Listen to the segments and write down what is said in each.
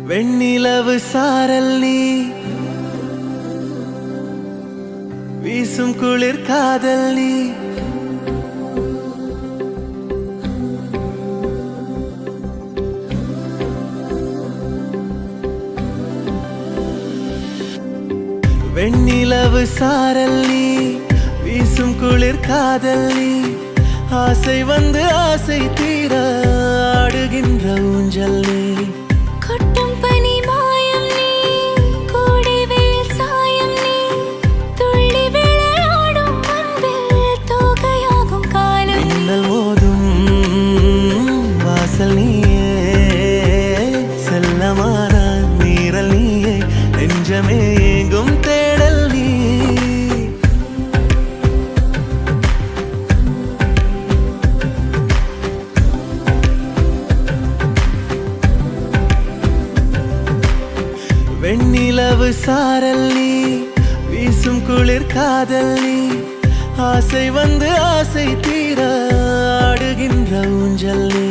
வெண்ணிலவு சாரல் நீ வீசும் குளிர் காதல் நீ வெண்ணிலவு சாரல் நீ வீசும் குளிர் காதல் நீ ஆசை வந்து ஆசை தீர ஆடுகின்ற ஊஞ்சல் நீ கொட்டும் பனி மாயம் நீ கோடை வெயில் சாயம் நீ துள்ளி விளையாடும் அன்பில் தோகையாகும் காலம் மின்னல் மோதும் வாசல் நீயே செல்லமான நீரல் நீயே நெஞ்சமே எங்கும் தேடல் நீ வெண்ணிலவு சாரல் நீ வீசும் குளிர் காதல் நீ ஆசை வந்து ஆசை தீர ஆடுகின்ற ஊஞ்சல் நீ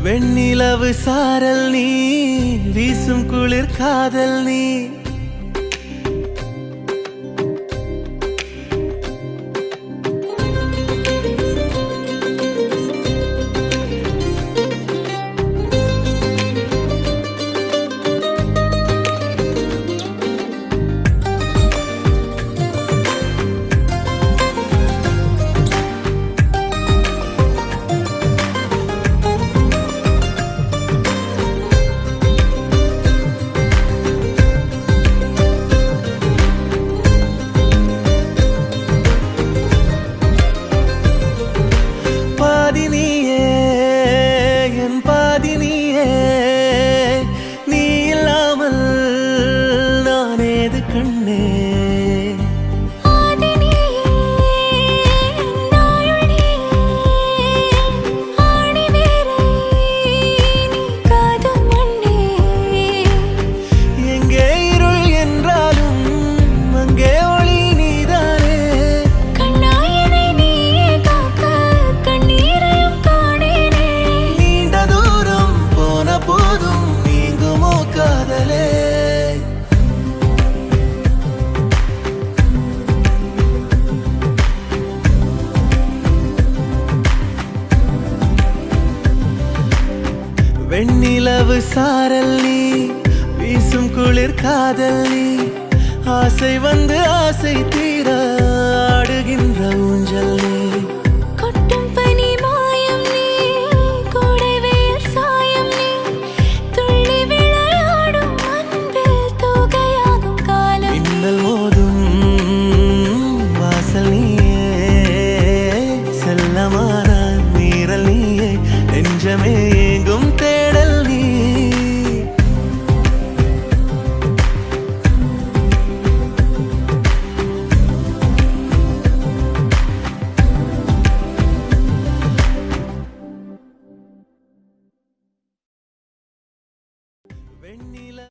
வெண்ணிலவு சாரல் நீ வீசும் குளிர் காதல் நீ நீ இல்லாமல் நான் ஏது கண்ணே எங்கே இருள் என்றாலும் அங்கே ஒளி நீதானே நீண்ட தூரம் போன போதும் நீங்குமோ காதலே வெண்ணிலவு சாரல் நீ வீசும் குளிர் காதல் நீ ஆசை வந்து ஆசை தீர ஆடுகின்ற ஊஞ்சல் நீ